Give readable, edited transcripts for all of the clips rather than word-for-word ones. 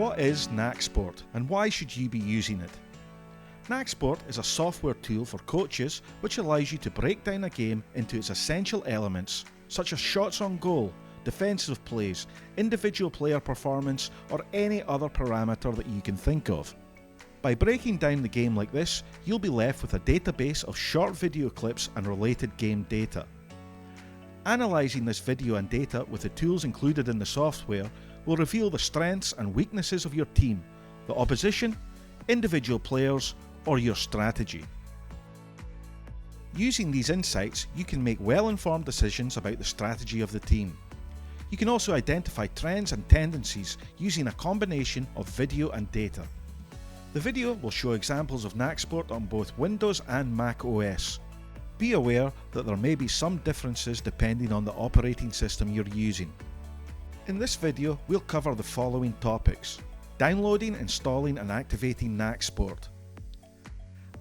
What is Nacsport and why should you be using it? Nacsport is a software tool for coaches which allows you to break down a game into its essential elements such as shots on goal, defensive plays, individual player performance or any other parameter that you can think of. By breaking down the game like this, you'll be left with a database of short video clips and related game data. Analysing this video and data with the tools included in the software will reveal the strengths and weaknesses of your team, the opposition, individual players, or your strategy. Using these insights, you can make well-informed decisions about the strategy of the team. You can also identify trends and tendencies using a combination of video and data. The video will show examples of Nacsport on both Windows and Mac OS. Be aware that there may be some differences depending on the operating system you're using. In this video, we'll cover the following topics: downloading, installing and activating Nacsport,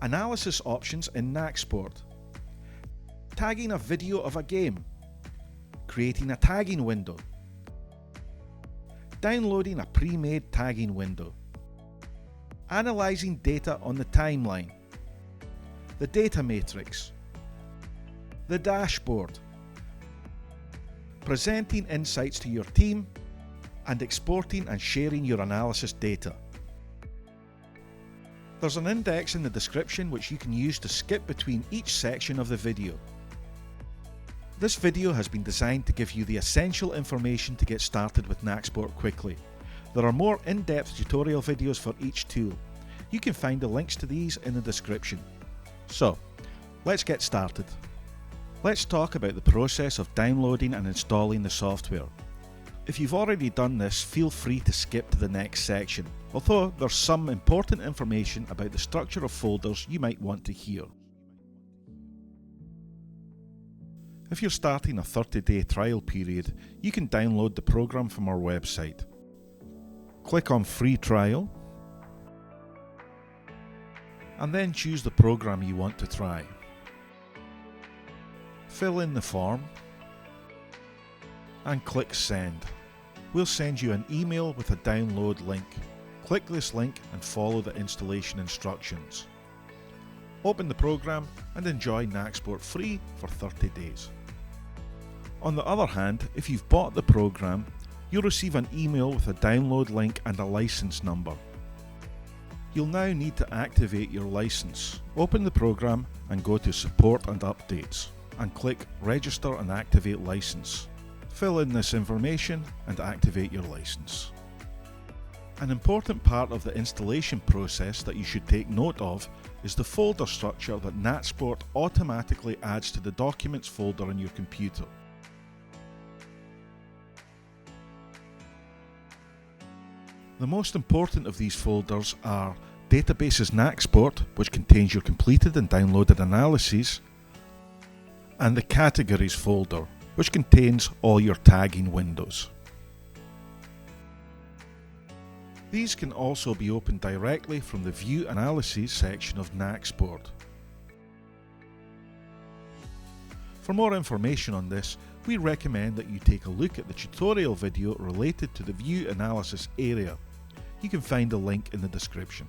analysis options in Nacsport, tagging a video of a game, creating a tagging window, downloading a pre-made tagging window, analysing data on the timeline, the data matrix, the dashboard, presenting insights to your team, and exporting and sharing your analysis data. There's an index in the description which you can use to skip between each section of the video. This video has been designed to give you the essential information to get started with Nacsport quickly. There are more in-depth tutorial videos for each tool. You can find the links to these in the description. So, let's get started. Let's talk about the process of downloading and installing the software. If you've already done this, feel free to skip to the next section, although there's some important information about the structure of folders you might want to hear. If you're starting a 30-day trial period, you can download the program from our website. Click on Free Trial, and then choose the program you want to try. Fill in the form and click Send. We'll send you an email with a download link. Click this link and follow the installation instructions. Open the program and enjoy Nacsport free for 30 days. On the other hand, if you've bought the program, you'll receive an email with a download link and a license number. You'll now need to activate your license. Open the program and go to Support and Updates and click Register and Activate License. Fill in this information and activate your license. An important part of the installation process that you should take note of is the folder structure that Nacsport automatically adds to the Documents folder on your computer. The most important of these folders are Databases Nacsport, which contains your completed and downloaded analyses, and the Categories folder, which contains all your tagging windows. These can also be opened directly from the View Analyses section of Nacsport. For more information on this, we recommend that you take a look at the tutorial video related to the View Analysis area. You can find a link in the description.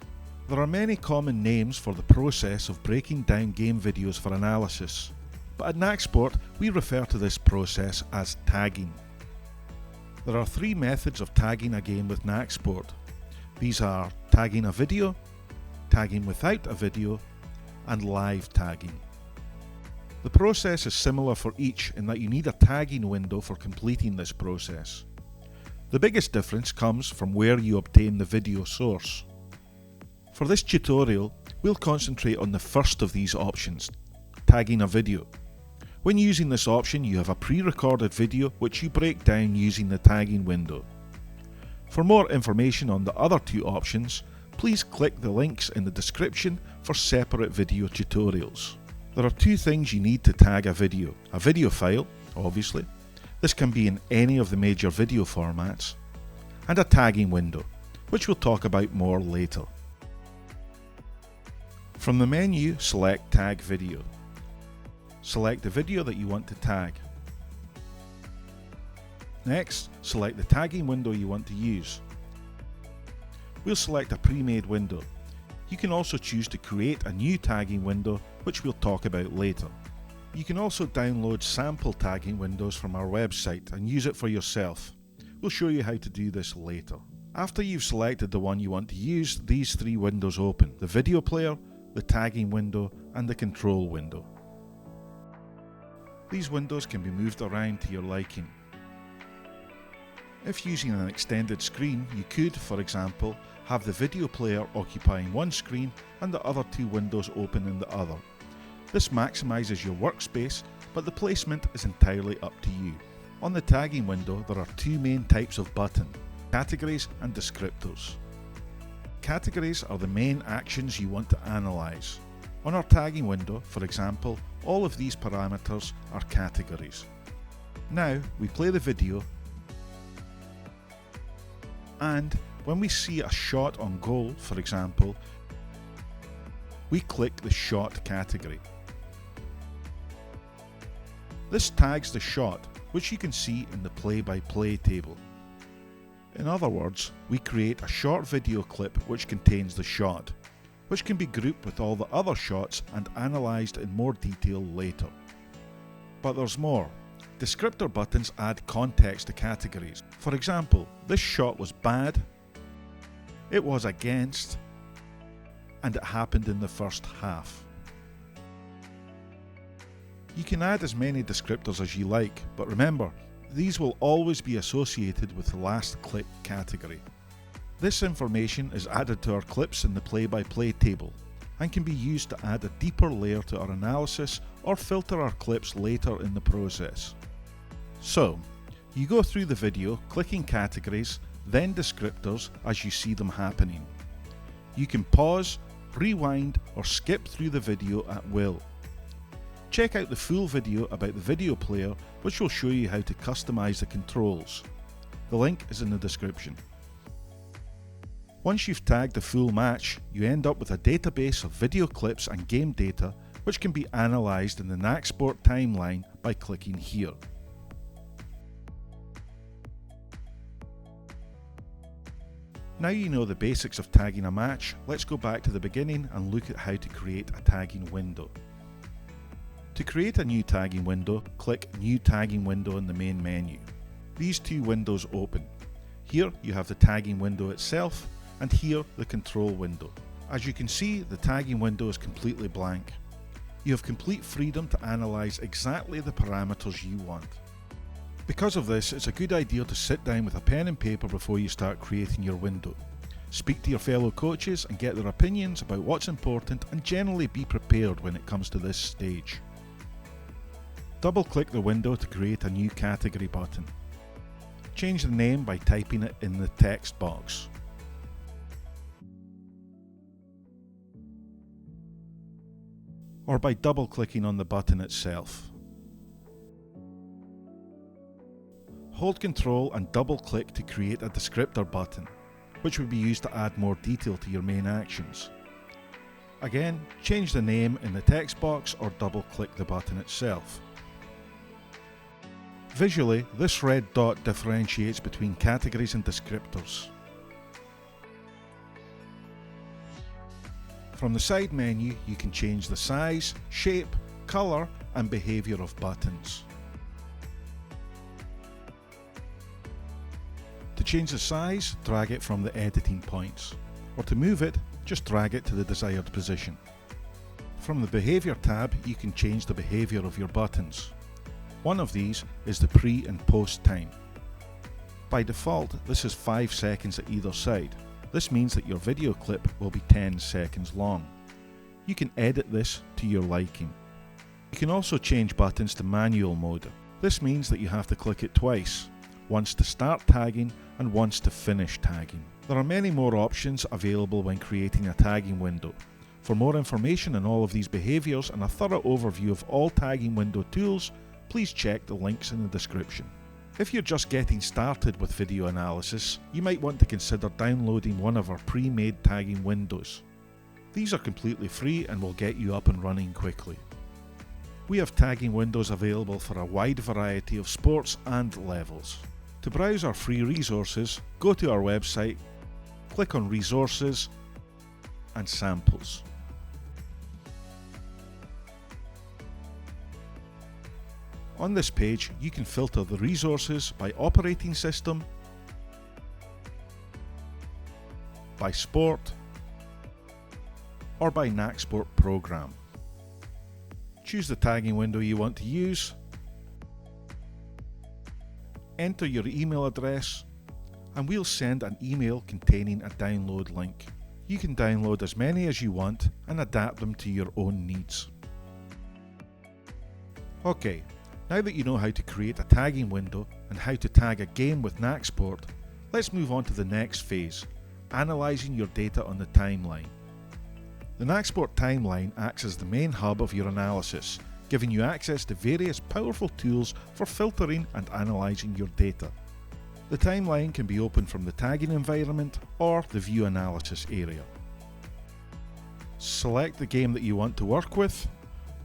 There are many common names for the process of breaking down game videos for analysis, but at Nacsport we refer to this process as tagging. There are 3 methods of tagging a game with Nacsport. These are tagging a video, tagging without a video, and live tagging. The process is similar for each in that you need a tagging window for completing this process. The biggest difference comes from where you obtain the video source. For this tutorial, we'll concentrate on the first of these options, tagging a video. When using this option, you have a pre-recorded video which you break down using the tagging window. For more information on the other 2 options, please click the links in the description for separate video tutorials. There are 2 things you need to tag a video file, obviously. This can be in any of the major video formats, and a tagging window, which we'll talk about more later. From the menu, select Tag Video. Select the video that you want to tag. Next, select the tagging window you want to use. We'll select a pre-made window. You can also choose to create a new tagging window, which we'll talk about later. You can also download sample tagging windows from our website and use it for yourself. We'll show you how to do this later. After you've selected the one you want to use, these three windows open: the video player, the tagging window, and the control window. These windows can be moved around to your liking. If using an extended screen, you could, for example, have the video player occupying one screen and the other two windows open in the other. This maximises your workspace, but the placement is entirely up to you. On the tagging window, there are two main types of button: categories and descriptors. Categories are the main actions you want to analyse. On our tagging window, for example, all of these parameters are categories. Now we play the video, and when we see a shot on goal, for example, we click the shot category. This tags the shot, which you can see in the play-by-play table. In other words, we create a short video clip which contains the shot, which can be grouped with all the other shots and analysed in more detail later. But there's more. Descriptor buttons add context to categories. For example, this shot was bad, it was against, and it happened in the first half. You can add as many descriptors as you like, but remember, these will always be associated with the last click category. This information is added to our clips in the play-by-play table and can be used to add a deeper layer to our analysis or filter our clips later in the process. So, you go through the video clicking categories, then descriptors as you see them happening. You can pause, rewind, or skip through the video at will. Check out the full video about the video player, which will show you how to customize the controls. The link is in the description. Once you've tagged the full match, you end up with a database of video clips and game data which can be analysed in the Nacsport timeline by clicking here. Now you know the basics of tagging a match, let's go back to the beginning and look at how to create a tagging window. To create a new tagging window, click New Tagging Window in the main menu. These two windows open. Here you have the tagging window itself, and here the control window. As you can see, the tagging window is completely blank. You have complete freedom to analyse exactly the parameters you want. Because of this, it's a good idea to sit down with a pen and paper before you start creating your window. Speak to your fellow coaches and get their opinions about what's important, and generally be prepared when it comes to this stage. Double-click the window to create a new category button. Change the name by typing it in the text box. Or by double-clicking on the button itself. Hold Ctrl and double-click to create a descriptor button, which will be used to add more detail to your main actions. Again, change the name in the text box or double-click the button itself. Visually, this red dot differentiates between categories and descriptors. From the side menu, you can change the size, shape, colour, and behaviour of buttons. To change the size, drag it from the editing points, or to move it, just drag it to the desired position. From the Behaviour tab, you can change the behaviour of your buttons. One of these is the pre and post time. By default, this is 5 seconds at either side. This means that your video clip will be 10 seconds long. You can edit this to your liking. You can also change buttons to manual mode. This means that you have to click it twice, once to start tagging and once to finish tagging. There are many more options available when creating a tagging window. For more information on all of these behaviours and a thorough overview of all tagging window tools, please check the links in the description. If you're just getting started with video analysis, you might want to consider downloading one of our pre-made tagging windows. These are completely free and will get you up and running quickly. We have tagging windows available for a wide variety of sports and levels. To browse our free resources, go to our website click on Resources and Samples. On this page, you can filter the resources by operating system, by sport, or by Nacsport program. Choose the tagging window you want to use, enter your email address, and we'll send an email containing a download link. You can download as many as you want and adapt them to your own needs. Okay, now that you know how to create a tagging window and how to tag a game with Nacsport, let's move on to the next phase, analysing your data on the timeline. The Nacsport timeline acts as the main hub of your analysis, giving you access to various powerful tools for filtering and analysing your data. The timeline can be opened from the tagging environment or the view analysis area. Select the game that you want to work with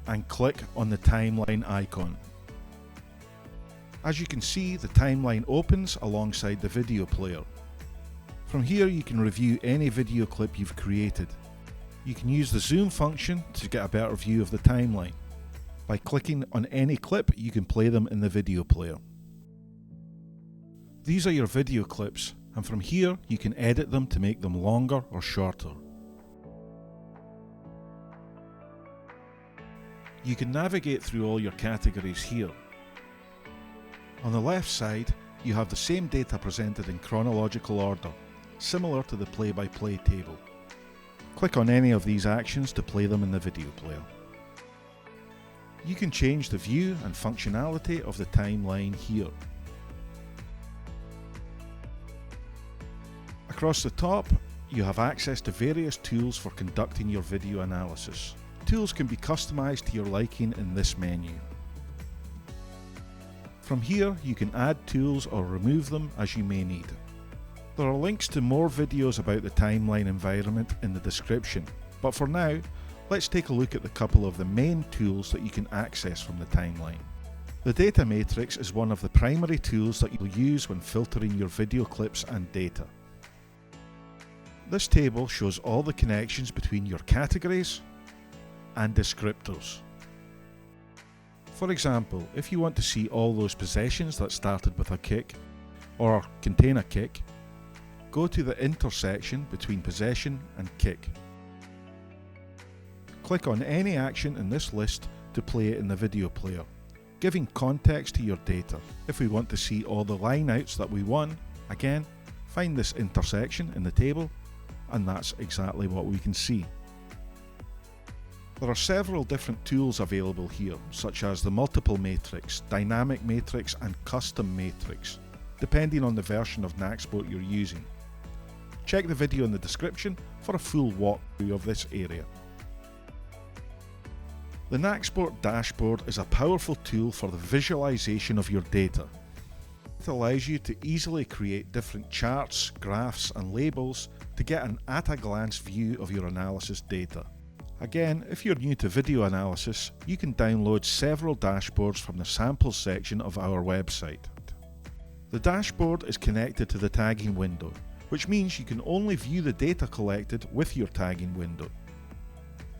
and click on the timeline icon. As you can see, the timeline opens alongside the video player. From here you can review any video clip you've created. You can use the zoom function to get a better view of the timeline. By clicking on any clip, you can play them in the video player. These are your video clips, and from here you can edit them to make them longer or shorter. You can navigate through all your categories here. On the left side, you have the same data presented in chronological order, similar to the play-by-play table. Click on any of these actions to play them in the video player. You can change the view and functionality of the timeline here. Across the top, you have access to various tools for conducting your video analysis. Tools can be customized to your liking in this menu. From here, you can add tools or remove them as you may need. There are links to more videos about the timeline environment in the description, but for now, let's take a look at the couple of the main tools that you can access from the timeline. The data matrix is one of the primary tools that you'll use when filtering your video clips and data. This table shows all the connections between your categories and descriptors. For example, if you want to see all those possessions that started with a kick or contain a kick, go to the intersection between possession and kick. Click on any action in this list to play it in the video player, giving context to your data. If we want to see all the lineouts that we won, again, find this intersection in the table, and that's exactly what we can see. There are several different tools available here, such as the multiple matrix, dynamic matrix and custom matrix, depending on the version of Nacsport you're using. Check the video in the description for a full walkthrough of this area. The Nacsport dashboard is a powerful tool for the visualization of your data. It allows you to easily create different charts, graphs and labels to get an at-a-glance view of your analysis data. Again, if you're new to video analysis, you can download several dashboards from the samples section of our website. The dashboard is connected to the tagging window, which means you can only view the data collected with your tagging window.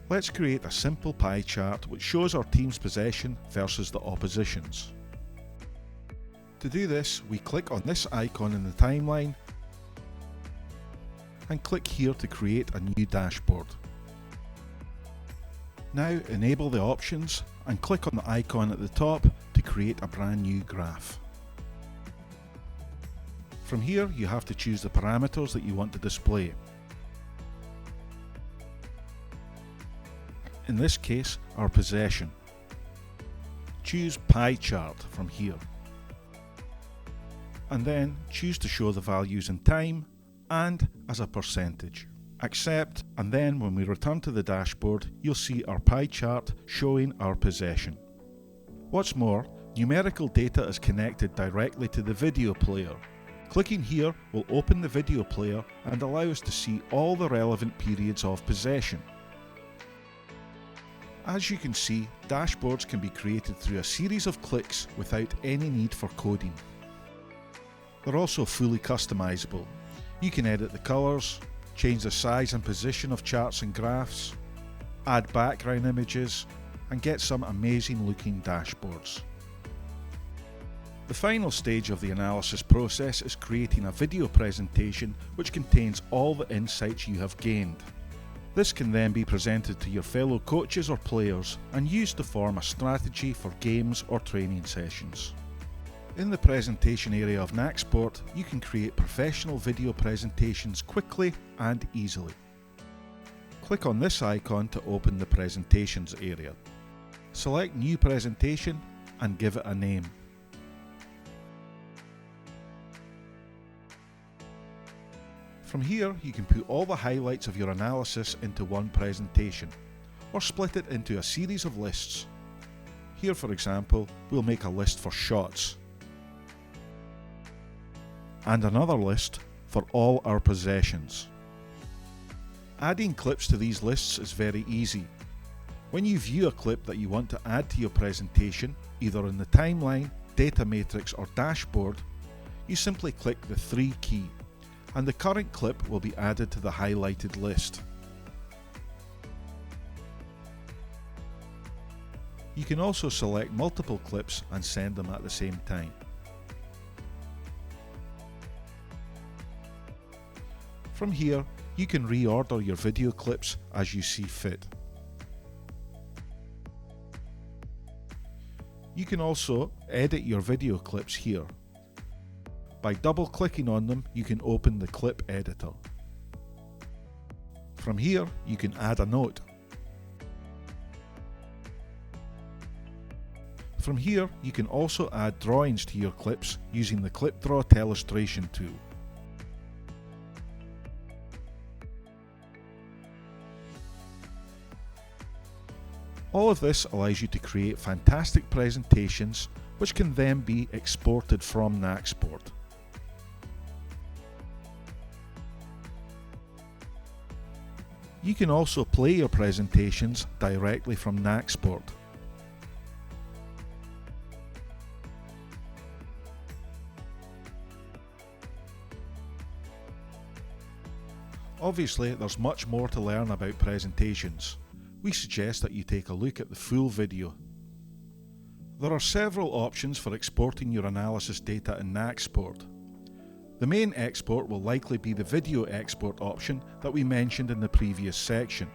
Let's create a simple pie chart which shows our team's possession versus the opposition's. To do this, we click on this icon in the timeline and click here to create a new dashboard. Now enable the options and click on the icon at the top to create a brand new graph. From here, you have to choose the parameters that you want to display. In this case, our possession. Choose Pie Chart from here. And then choose to show the values in time and as a percentage. Accept, and then when we return to the dashboard, you'll see our pie chart showing our possession. What's more, numerical data is connected directly to the video player. Clicking here will open the video player and allow us to see all the relevant periods of possession. As you can see, dashboards can be created through a series of clicks without any need for coding. They're also fully customizable. You can edit the colours, change the size and position of charts and graphs, add background images, and get some amazing looking dashboards. The final stage of the analysis process is creating a video presentation which contains all the insights you have gained. This can then be presented to your fellow coaches or players and used to form a strategy for games or training sessions. In the presentation area of Nacsport, you can create professional video presentations quickly and easily. Click on this icon to open the presentations area. Select New Presentation and give it a name. From here, you can put all the highlights of your analysis into one presentation, or split it into a series of lists. Here, for example, we'll make a list for shots, and another list for all our possessions. Adding clips to these lists is very easy. When you view a clip that you want to add to your presentation, either in the timeline, data matrix or dashboard, you simply click the 3 key, and the current clip will be added to the highlighted list. You can also select multiple clips and send them at the same time. From here, you can reorder your video clips as you see fit. You can also edit your video clips here. By double-clicking on them, you can open the clip editor. From here, you can add a note. From here, you can also add drawings to your clips using the Clip Draw Telestration tool. All of this allows you to create fantastic presentations which can then be exported from Nacsport. You can also play your presentations directly from Nacsport. Obviously, there's much more to learn about presentations. We suggest that you take a look at the full video. There are several options for exporting your analysis data in Nacsport. The main export will likely be the video export option that we mentioned in the previous section.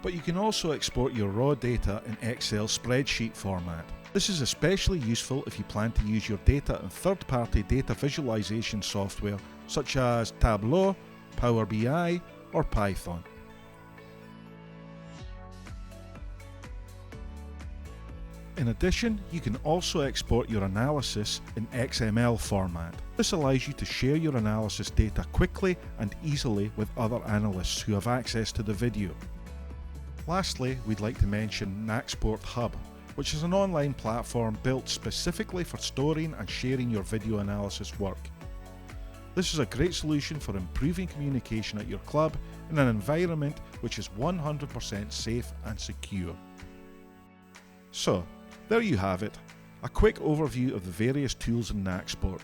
But you can also export your raw data in Excel spreadsheet format. This is especially useful if you plan to use your data in third-party data visualization software such as Tableau, Power BI, or Python. In addition, you can also export your analysis in XML format. This allows you to share your analysis data quickly and easily with other analysts who have access to the video. Lastly, we'd like to mention Nacsport Hub, which is an online platform built specifically for storing and sharing your video analysis work. This is a great solution for improving communication at your club in an environment which is 100% safe and secure. So, there you have it, a quick overview of the various tools in Nacsport.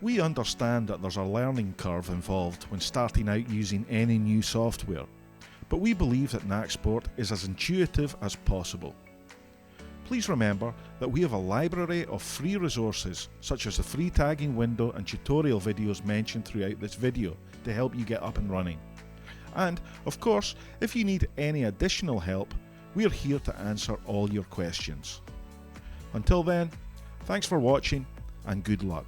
We understand that there's a learning curve involved when starting out using any new software, but we believe that Nacsport is as intuitive as possible. Please remember that we have a library of free resources such as the free tagging window and tutorial videos mentioned throughout this video to help you get up and running. And, of course, if you need any additional help, we're here to answer all your questions. Until then, thanks for watching and good luck.